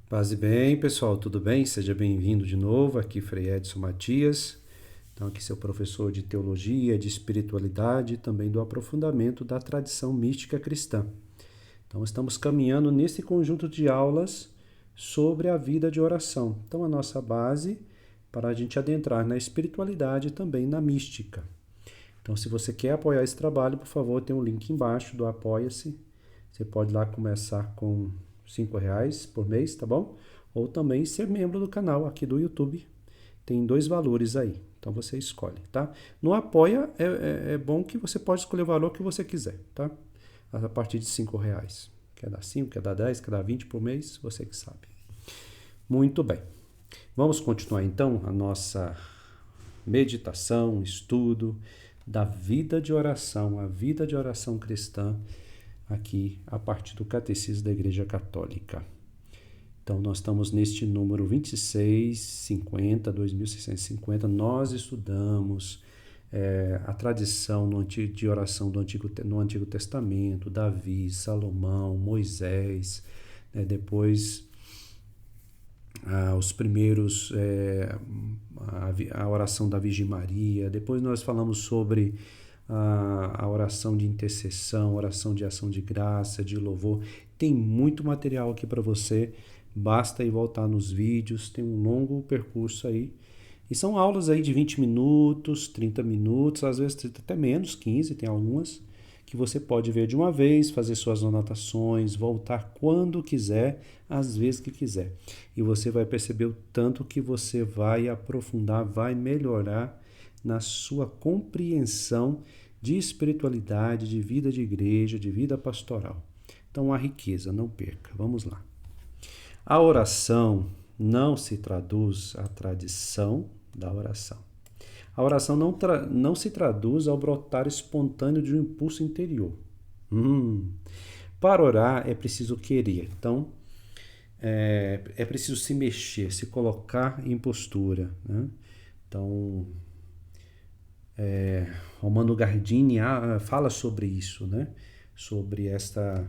Paz e bem, pessoal, tudo bem? Seja bem-vindo de novo, aqui Frei Edson Matias. Então, aqui seu professor de teologia, de espiritualidade e também do aprofundamento da tradição mística cristã. Então, estamos caminhando nesse conjunto de aulas sobre a vida de oração. Então, a nossa base para a gente adentrar na espiritualidade e também na mística. Então, se você quer apoiar esse trabalho, por favor, tem um link embaixo do Apoia-se. Você pode lá começar com R$ 5 por mês, tá bom? Ou também ser membro do canal aqui do YouTube. Tem dois valores aí, então você escolhe, tá? No Apoia é bom que você pode escolher o valor que você quiser, tá? A partir de R$ 5. Quer dar 5, quer dar 10, quer dar 20 por mês, você que sabe. Muito bem. Vamos continuar então a nossa meditação, estudo da vida de oração, a vida de oração cristã, aqui a partir do Catecismo da Igreja Católica. Então, nós estamos neste número 2650, 2650. Nós estudamos a tradição de oração no Antigo Testamento, Davi, Salomão, Moisés, depois os primeiros, a oração da Virgem Maria. Depois nós falamos sobre a oração de intercessão, oração de ação de graça, de louvor. Tem muito material aqui para você, basta ir voltar nos vídeos, tem um longo percurso aí. E são aulas aí de 20 minutos, 30 minutos, às vezes até menos, 15, tem algumas, que você pode ver de uma vez, fazer suas anotações, voltar quando quiser, às vezes que quiser. E você vai perceber o tanto que você vai aprofundar, vai melhorar na sua compreensão de espiritualidade, de vida de igreja, de vida pastoral. Então, a riqueza, não perca. Vamos lá. A oração não se traduz à tradição da oração. A oração não se traduz ao brotar espontâneo de um impulso interior. Para orar é preciso querer. Então, é preciso se mexer, se colocar em postura, né? Então, Romano Guardini fala sobre isso, né? Sobre essa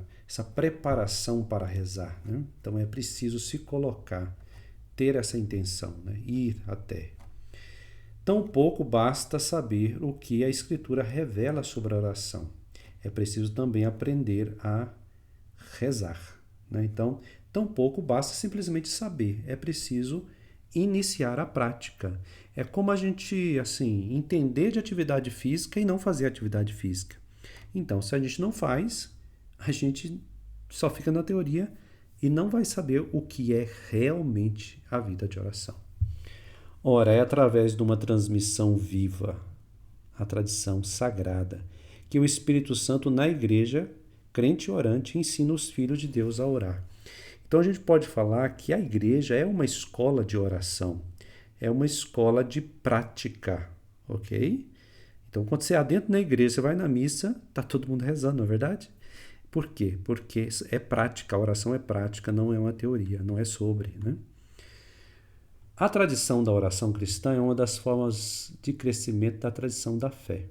preparação para rezar, né? Então é preciso se colocar, ter essa intenção, né? Ir até. Tampouco basta saber o que a Escritura revela sobre a oração. É preciso também aprender a rezar, né? Então, tampouco basta simplesmente saber, é preciso iniciar a prática. É como a gente, assim, entender de atividade física e não fazer atividade física. Então, se a gente não faz, a gente só fica na teoria e não vai saber o que é realmente a vida de oração. Ora, é através de uma transmissão viva, a tradição sagrada, que o Espírito Santo na igreja, crente e orante, ensina os filhos de Deus a orar. Então a gente pode falar que a igreja é uma escola de oração, é uma escola de prática, ok? Então quando você adentra na igreja, você vai na missa, tá todo mundo rezando, não é verdade? Por quê? Porque é prática, a oração é prática, não é uma teoria, não é sobre, né? A tradição da oração cristã é uma das formas de crescimento da tradição da fé,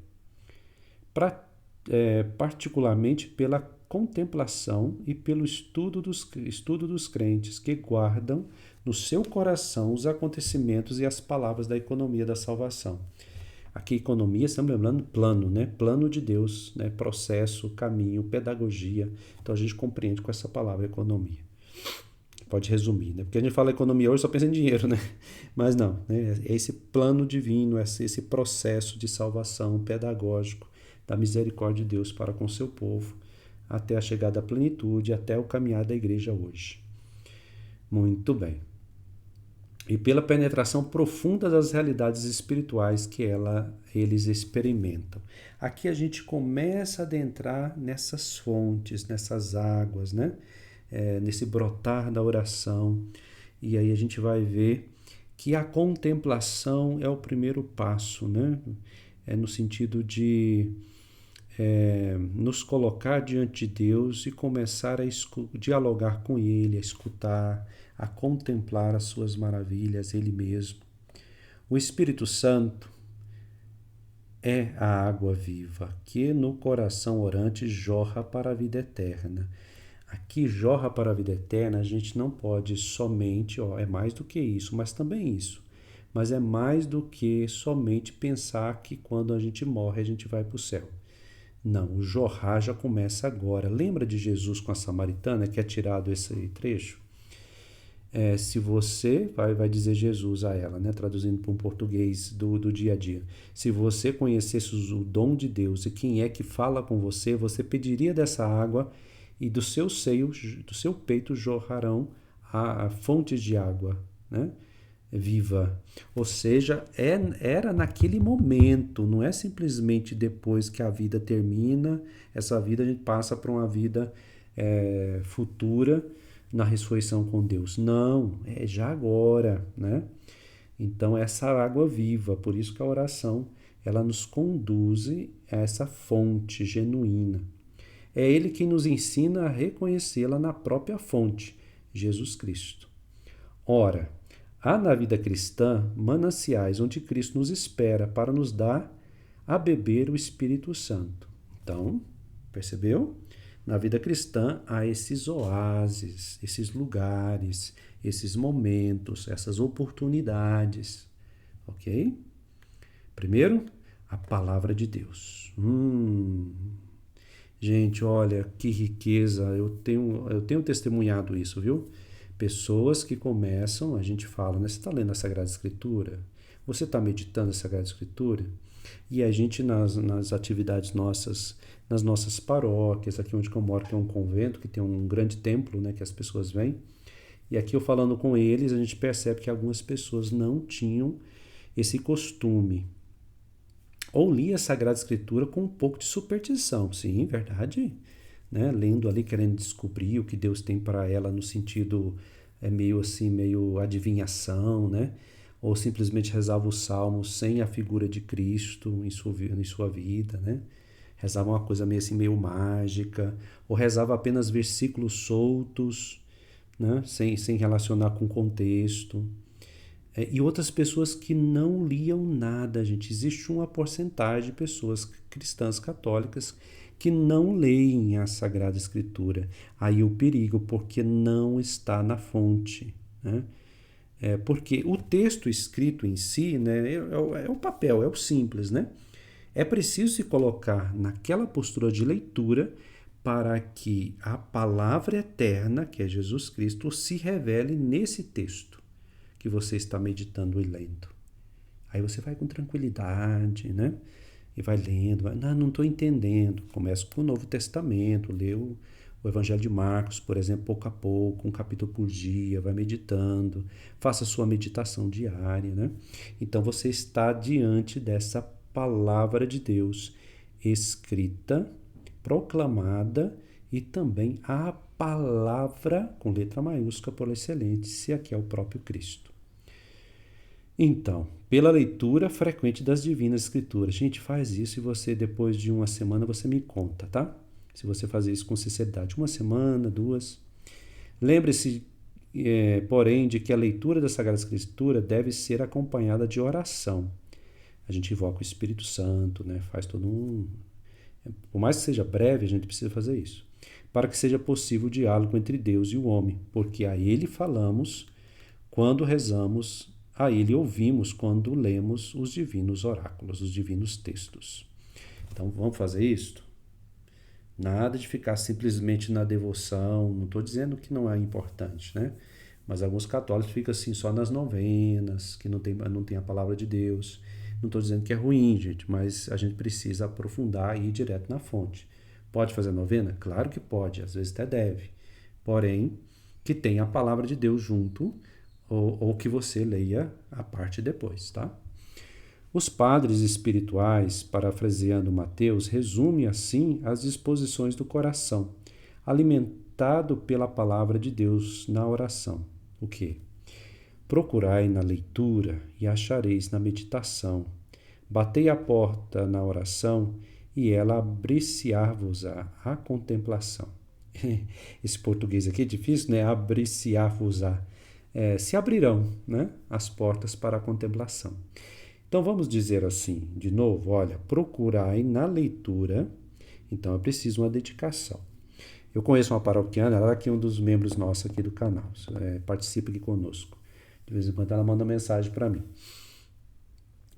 particularmente pela contemplação e pelo estudo dos crentes que guardam no seu coração os acontecimentos e as palavras da economia da salvação. Aqui, economia, estamos lembrando plano, né? Plano de Deus, né? Processo, caminho, pedagogia. Então a gente compreende com essa palavra economia. Pode resumir, né? Porque a gente fala economia hoje só pensa em dinheiro, né? Mas não, né? É esse plano divino, esse processo de salvação pedagógico da misericórdia de Deus para com seu povo, até a chegada à plenitude, até o caminhar da igreja hoje. Muito bem. E pela penetração profunda das realidades espirituais que eles experimentam. Aqui a gente começa a adentrar nessas fontes, nessas águas, né? Nesse brotar da oração. E aí a gente vai ver que a contemplação é o primeiro passo, né? É no sentido de nos colocar diante de Deus e começar a dialogar com Ele, a escutar, a contemplar as suas maravilhas, Ele mesmo. O Espírito Santo é a água viva que no coração orante jorra para a vida eterna. Aqui jorra para a vida eterna, a gente não pode somente, é mais do que isso, mas também isso. Mas é mais do que somente pensar que quando a gente morre a gente vai para o céu. Não, o jorrar já começa agora. Lembra de Jesus com a samaritana, que é tirado esse trecho? Se você, vai dizer Jesus a ela, né, traduzindo para um português do dia a dia, se você conhecesse o dom de Deus e quem é que fala com você, você pediria dessa água e do seu seio, do seu peito jorrarão a fontes de água, né, viva. Ou seja, era naquele momento, não é simplesmente depois que a vida termina, essa vida a gente passa para uma vida futura, na ressurreição com Deus. Não, é já agora, né? Então, essa água viva, por isso que a oração, ela nos conduz a essa fonte genuína. É Ele quem nos ensina a reconhecê-la na própria fonte, Jesus Cristo. Ora, há na vida cristã mananciais onde Cristo nos espera para nos dar a beber o Espírito Santo. Então, percebeu? Na vida cristã há esses oásis, esses lugares, esses momentos, essas oportunidades, ok? Primeiro, a palavra de Deus. Gente, olha que riqueza, eu tenho testemunhado isso, viu? Pessoas que começam, a gente fala, né? Você está lendo a Sagrada Escritura? Você está meditando a Sagrada Escritura? E a gente, nas atividades nossas, nas nossas paróquias, aqui onde eu moro, que é um convento, que tem um grande templo, né, que as pessoas vêm, e aqui eu falando com eles, a gente percebe que algumas pessoas não tinham esse costume. Ou lia a Sagrada Escritura com um pouco de superstição, sim, verdade, né? Lendo ali, querendo descobrir o que Deus tem para ela no sentido meio assim, meio adivinhação, né? Ou simplesmente rezava o salmo sem a figura de Cristo em sua vida, né? Rezava uma coisa meio assim, meio mágica, ou rezava apenas versículos soltos, né? Sem relacionar com o contexto. E outras pessoas que não liam nada, gente. Existe uma porcentagem de pessoas cristãs católicas que não leem a Sagrada Escritura. Aí o perigo, porque não está na fonte, né? Porque o texto escrito em si, né, é o papel, é o simples, né? É preciso se colocar naquela postura de leitura para que a palavra eterna, que é Jesus Cristo, se revele nesse texto que você está meditando e lendo. Aí você vai com tranquilidade, né? E vai lendo, não estou entendendo. Começa com o Novo Testamento, lê o Evangelho de Marcos, por exemplo, pouco a pouco, um capítulo por dia, vai meditando, faça a sua meditação diária, né? Então você está diante dessa palavra de Deus escrita, proclamada e também a palavra com letra maiúscula por excelência, que é o próprio Cristo. Então, pela leitura frequente das Divinas Escrituras. Gente, faz isso e você, depois de uma semana, você me conta, tá? Se você fazer isso com sinceridade. Uma semana, 2. Lembre-se, porém, de que a leitura da Sagrada Escritura deve ser acompanhada de oração. A gente invoca o Espírito Santo, né? Faz todo um... Por mais que seja breve, a gente precisa fazer isso. Para que seja possível o diálogo entre Deus e o homem. Porque a Ele falamos quando rezamos, a Ele ouvimos quando lemos os divinos oráculos, os divinos textos. Então, vamos fazer isso? Nada de ficar simplesmente na devoção. Não estou dizendo que não é importante, né? Mas alguns católicos ficam assim só nas novenas, que não tem a palavra de Deus. Não estou dizendo que é ruim, gente, mas a gente precisa aprofundar e ir direto na fonte. Pode fazer novena? Claro que pode, às vezes até deve. Porém, que tenha a palavra de Deus junto, ou que você leia a parte depois, tá? Os padres espirituais, parafraseando Mateus, resumem assim as disposições do coração, alimentado pela palavra de Deus na oração. O quê? Procurai na leitura e achareis na meditação. Batei a porta na oração e ela abriciar-vos-á a contemplação. Esse português aqui é difícil, né? Abriciar-vos-á. Se abrirão, né, as portas para a contemplação. Então vamos dizer assim, de novo, olha, procurai na leitura, então é preciso uma dedicação. Eu conheço uma paroquiana, ela é aqui um dos membros nossos aqui do canal, participa aqui conosco. De vez em quando ela manda mensagem para mim.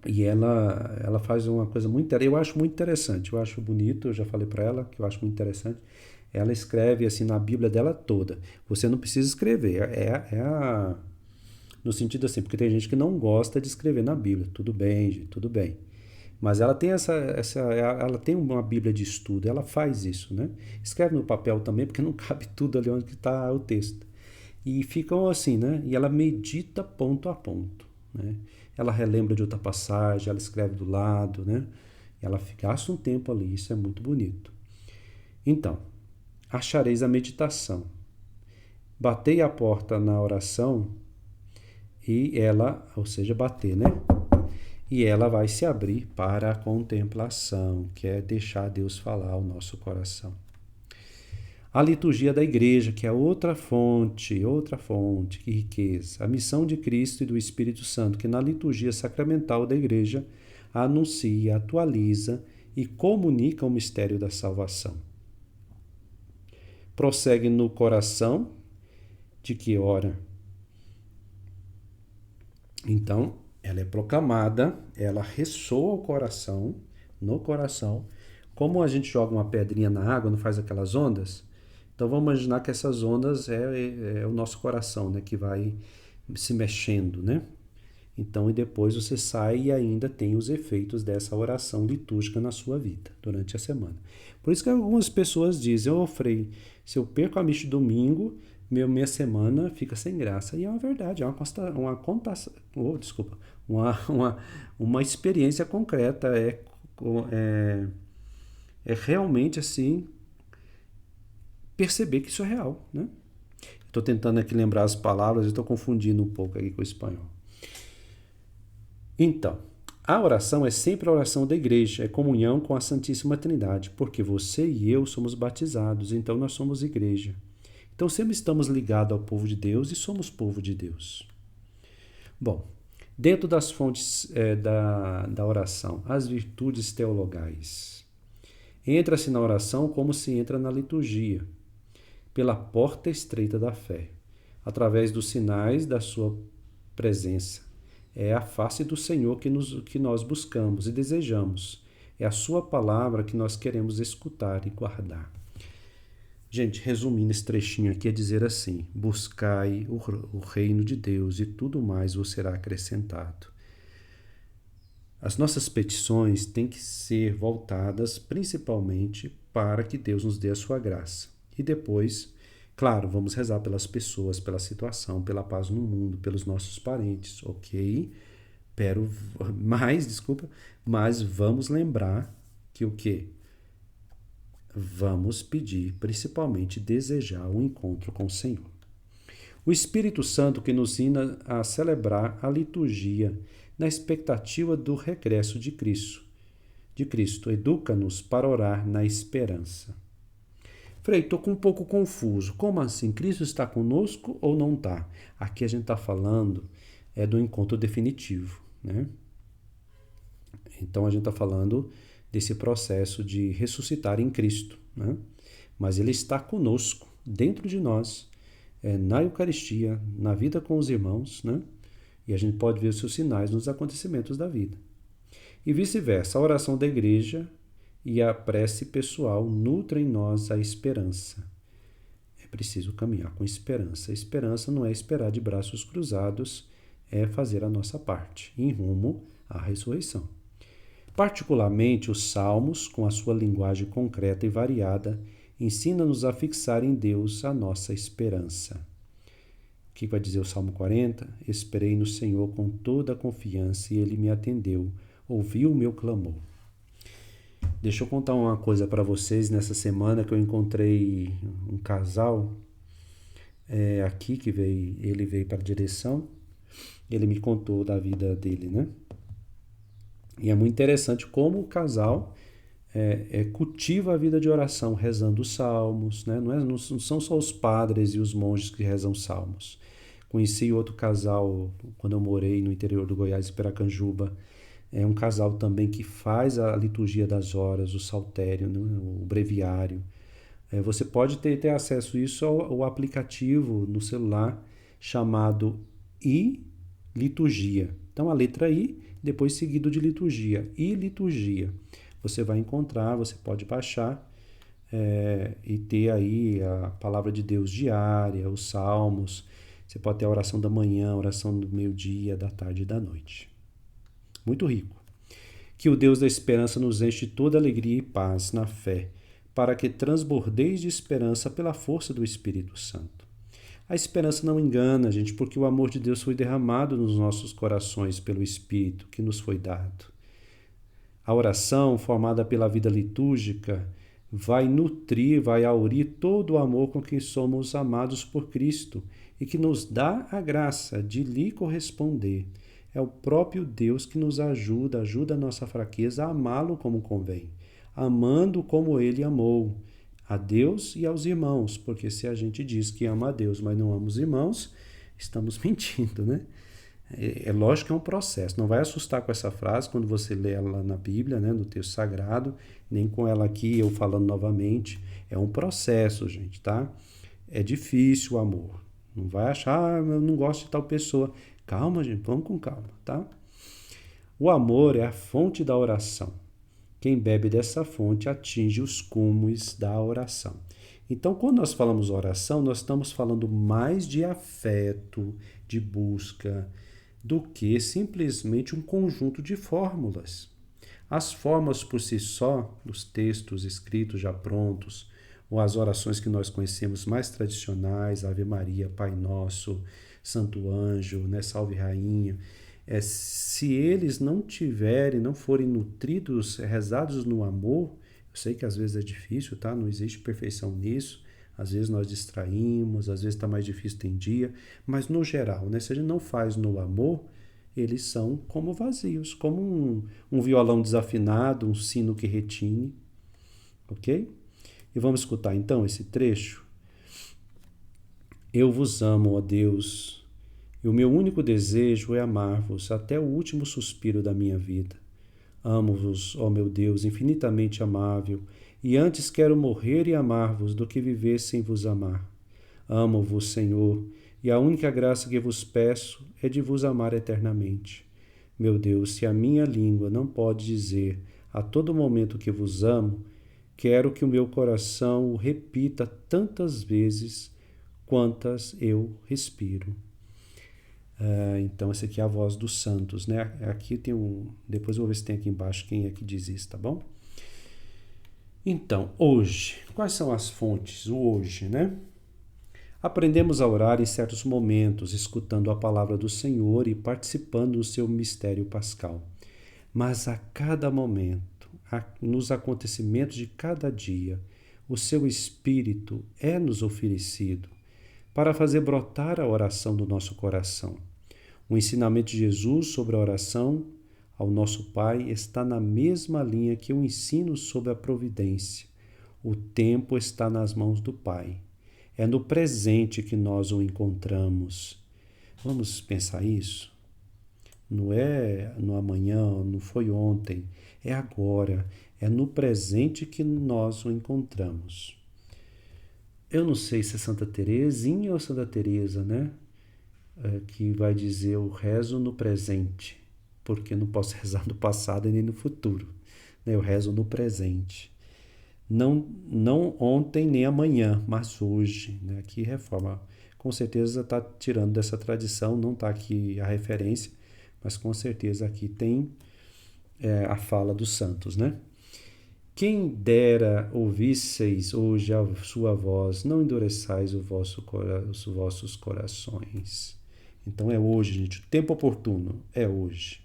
E ela faz uma coisa muito interessante, eu acho muito interessante, eu acho bonito, eu já falei para ela que eu acho muito interessante. Ela escreve assim na Bíblia dela toda. Você não precisa escrever, no sentido assim, porque tem gente que não gosta de escrever na Bíblia. Tudo bem, gente, tudo bem. Mas ela tem ela tem uma Bíblia de estudo, ela faz isso, né? Escreve no papel também, porque não cabe tudo ali onde está o texto. E ficam assim, né? E ela medita ponto a ponto, né? Ela relembra de outra passagem, ela escreve do lado, né? Ela gasta um tempo ali, isso é muito bonito. Então, achareis a meditação. Batei a porta na oração e ela, ou seja, bater, né? E ela vai se abrir para a contemplação, que é deixar Deus falar ao nosso coração. A liturgia da igreja, que é outra fonte, que riqueza. A missão de Cristo e do Espírito Santo, que na liturgia sacramental da igreja anuncia, atualiza e comunica o mistério da salvação. Prossegue no coração de que ora. Então, ela é proclamada, ela ressoa o coração, no coração. Como a gente joga uma pedrinha na água, não faz aquelas ondas? Então vamos imaginar que essas ondas é o nosso coração, né, que vai se mexendo, né? Então, e depois você sai e ainda tem os efeitos dessa oração litúrgica na sua vida, durante a semana. Por isso que algumas pessoas dizem, Frei, se eu perco a missa de domingo, minha semana fica sem graça. E é uma verdade, é uma experiência concreta, é realmente assim, perceber que isso é real, né? Estou tentando aqui lembrar as palavras, estou confundindo um pouco aqui com o espanhol. Então, a oração é sempre a oração da igreja, é comunhão com a Santíssima Trindade, porque você e eu somos batizados, então nós somos igreja. Então sempre estamos ligados ao povo de Deus e somos povo de Deus. Bom, dentro das fontes da oração, as virtudes teologais. Entra-se na oração como se entra na liturgia, pela porta estreita da fé, através dos sinais da sua presença. É a face do Senhor que nós buscamos e desejamos. É a sua palavra que nós queremos escutar e guardar. Gente, resumindo esse trechinho aqui, é dizer assim: buscai o reino de Deus e tudo mais vos será acrescentado. As nossas petições têm que ser voltadas principalmente para que Deus nos dê a sua graça. E depois, claro, vamos rezar pelas pessoas, pela situação, pela paz no mundo, pelos nossos parentes, ok? Mas vamos lembrar que o quê? Vamos pedir, principalmente desejar o encontro com o Senhor. O Espírito Santo que nos ensina a celebrar a liturgia na expectativa do regresso de Cristo. Educa-nos para orar na esperança. Frei, estou um pouco confuso. Como assim? Cristo está conosco ou não está? Aqui a gente está falando do encontro definitivo, né? Então a gente está falando desse processo de ressuscitar em Cristo, né? Mas Ele está conosco, dentro de nós, na Eucaristia, na vida com os irmãos, né? E a gente pode ver os seus sinais nos acontecimentos da vida. E vice-versa, a oração da igreja e a prece pessoal nutrem em nós a esperança. É preciso caminhar com esperança. A esperança não é esperar de braços cruzados, é fazer a nossa parte, em rumo à ressurreição. Particularmente, os Salmos, com a sua linguagem concreta e variada, ensina-nos a fixar em Deus a nossa esperança. O que vai dizer o Salmo 40? Esperei no Senhor com toda a confiança e Ele me atendeu, ouviu o meu clamor. Deixa eu contar uma coisa para vocês. Nessa semana que eu encontrei um casal aqui, ele veio para a direção, ele me contou da vida dele, né? E é muito interessante como o casal cultiva a vida de oração, rezando os salmos, né? Não são só os padres e os monges que rezam salmos. Conheci outro casal quando eu morei no interior do Goiás, em Piracanjuba. É um casal também que faz a liturgia das horas, o saltério, né? O breviário. Você pode ter acesso a isso ao aplicativo no celular chamado iLiturgia. Então, a letra I, depois seguido de liturgia. iLiturgia. Você vai encontrar, você pode baixar e ter aí a palavra de Deus diária, os salmos. Você pode ter a oração da manhã, a oração do meio-dia, da tarde e da noite. Muito rico. Que o Deus da esperança nos enche de toda alegria e paz na fé, para que transbordeis de esperança pela força do Espírito Santo. A esperança não engana, gente, porque o amor de Deus foi derramado nos nossos corações pelo Espírito que nos foi dado. A oração, formada pela vida litúrgica, vai nutrir, vai aurir todo o amor com que somos amados por Cristo e que nos dá a graça de lhe corresponder. É o próprio Deus que nos ajuda a nossa fraqueza a amá-lo como convém, amando como ele amou, a Deus e aos irmãos, porque se a gente diz que ama a Deus, mas não ama os irmãos, estamos mentindo, né? É lógico que é um processo, não vai assustar com essa frase quando você lê ela na Bíblia, né, no texto sagrado, nem com ela aqui eu falando novamente. É um processo, gente, tá? É difícil o amor. Não vai achar, eu não gosto de tal pessoa. Calma, gente, vamos com calma, tá? O amor é a fonte da oração. Quem bebe dessa fonte atinge os cumes da oração. Então, quando nós falamos oração, nós estamos falando mais de afeto, de busca, do que simplesmente um conjunto de fórmulas. As fórmulas por si só, os textos escritos já prontos, ou as orações que nós conhecemos mais tradicionais, Ave Maria, Pai Nosso, Santo Anjo, né, Salve Rainha, se eles não tiverem, não forem nutridos, rezados no amor, eu sei que às vezes é difícil, tá? Não existe perfeição nisso, às vezes nós distraímos, às vezes está mais difícil tem dia, mas no geral, né, se a gente não faz no amor, eles são como vazios, como um violão desafinado, um sino que retine, ok? E vamos escutar então esse trecho. Eu vos amo, ó Deus, e o meu único desejo é amar-vos até o último suspiro da minha vida. Amo-vos, ó meu Deus, infinitamente amável, e antes quero morrer e amar-vos do que viver sem vos amar. Amo-vos, Senhor, e a única graça que vos peço é de vos amar eternamente. Meu Deus, se a minha língua não pode dizer a todo momento que vos amo, quero que o meu coração o repita tantas vezes quantas eu respiro. Então, essa aqui é a voz dos santos, né? Aqui tem depois eu vou ver se tem aqui embaixo quem é que diz isso, tá bom? Então, hoje, quais são as fontes? O hoje, né? Aprendemos a orar em certos momentos, escutando a palavra do Senhor e participando do seu mistério pascal. Mas a cada momento, nos acontecimentos de cada dia, o seu Espírito é nos oferecido para fazer brotar a oração do nosso coração. O ensinamento de Jesus sobre a oração ao nosso Pai está na mesma linha que o ensino sobre a providência. O tempo está nas mãos do Pai. É no presente que nós o encontramos. Vamos pensar isso? Não é no amanhã, não foi ontem, é agora, é no presente que nós o encontramos. Eu não sei se é Santa Teresinha ou Santa Teresa, né? Que vai dizer eu rezo no presente, porque não posso rezar no passado e nem no futuro. Né? Eu rezo no presente. Não ontem nem amanhã, mas hoje. Né? Aqui reforma. Com certeza está tirando dessa tradição, não está aqui a referência, mas com certeza aqui tem a fala dos santos, né? Quem dera ouvisseis hoje a sua voz, não endureçais os vossos corações. Então é hoje, gente. O tempo oportuno é hoje.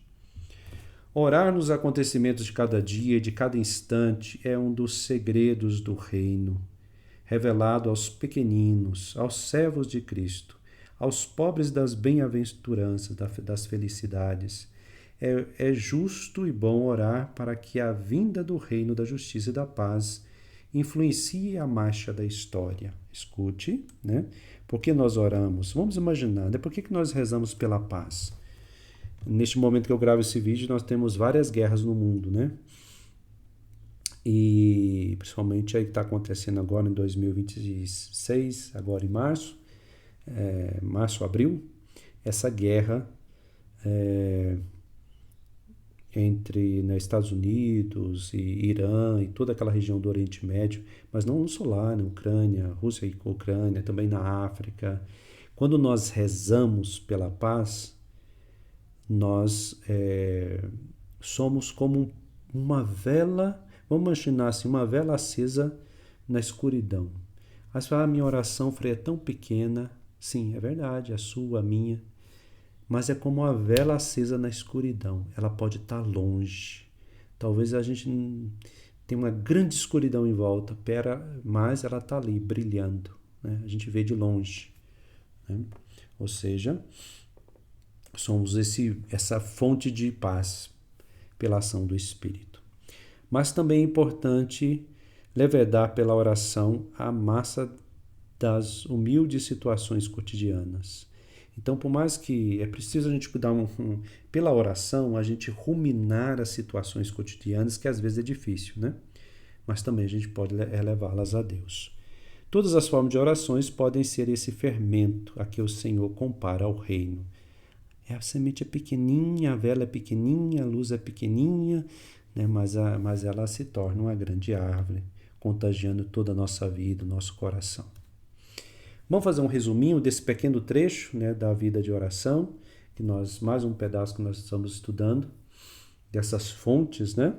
Orar nos acontecimentos de cada dia e de cada instante é um dos segredos do reino, revelado aos pequeninos, aos servos de Cristo, aos pobres das bem-aventuranças, das felicidades. É justo e bom orar para que a vinda do reino da justiça e da paz influencie a marcha da história. Escute, né? Por que nós oramos? Vamos imaginar, né? Por que nós rezamos pela paz? Neste momento que eu gravo esse vídeo, nós temos várias guerras no mundo, né? E principalmente aí que está acontecendo agora em 2026, agora em março, março, abril, essa guerra entre, né, Estados Unidos e Irã e toda aquela região do Oriente Médio, mas não só lá, na Ucrânia, Rússia e Ucrânia, também na África. Quando nós rezamos pela paz, nós somos como uma vela, vamos imaginar assim, uma vela acesa na escuridão. Aí você fala, minha oração, Frei, é tão pequena. Sim, é verdade, a sua, a minha. Mas é como uma vela acesa na escuridão. Ela pode estar longe. Talvez a gente tenha uma grande escuridão em volta, mas ela está ali, brilhando. Né? A gente vê de longe. Né? Ou seja, somos essa fonte de paz pela ação do Espírito. Mas também é importante levedar pela oração a massa das humildes situações cotidianas. Então, por mais que é preciso a gente cuidar pela oração, a gente ruminar as situações cotidianas, que às vezes é difícil, né? Mas também a gente pode elevá-las a Deus. Todas as formas de orações podem ser esse fermento a que o Senhor compara ao reino. A semente é pequenininha, a vela é pequenininha, a luz é pequenininha, né? Mas ela se torna uma grande árvore, contagiando toda a nossa vida, o nosso coração. Vamos fazer um resuminho desse pequeno trecho, né, da vida de oração, mais um pedaço que nós estamos estudando, dessas fontes, né?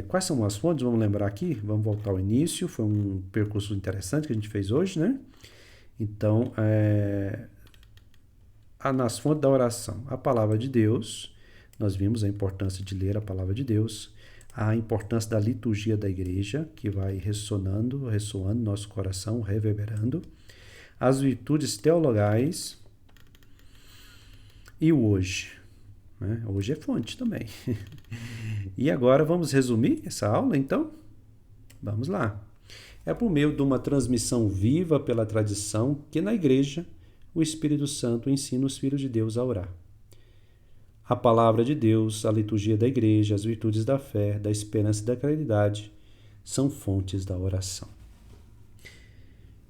Quais são as fontes? Vamos lembrar aqui, vamos voltar ao início, foi um percurso interessante que a gente fez hoje, né? Então, nas fontes da oração, a palavra de Deus, nós vimos a importância de ler a palavra de Deus, a importância da liturgia da igreja, que vai ressoando no nosso coração, reverberando, as virtudes teologais e o hoje. Né? Hoje é fonte também. E agora vamos resumir essa aula, então? Vamos lá. É por meio de uma transmissão viva pela tradição que na igreja o Espírito Santo ensina os filhos de Deus a orar. A palavra de Deus, a liturgia da igreja, as virtudes da fé, da esperança e da caridade são fontes da oração.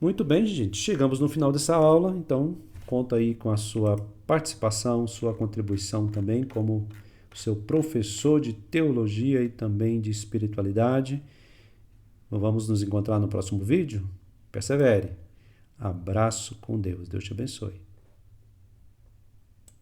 Muito bem, gente. Chegamos no final dessa aula, então conta aí com a sua participação, sua contribuição também como seu professor de teologia e também de espiritualidade. Vamos nos encontrar no próximo vídeo? Persevere. Abraço com Deus. Deus te abençoe.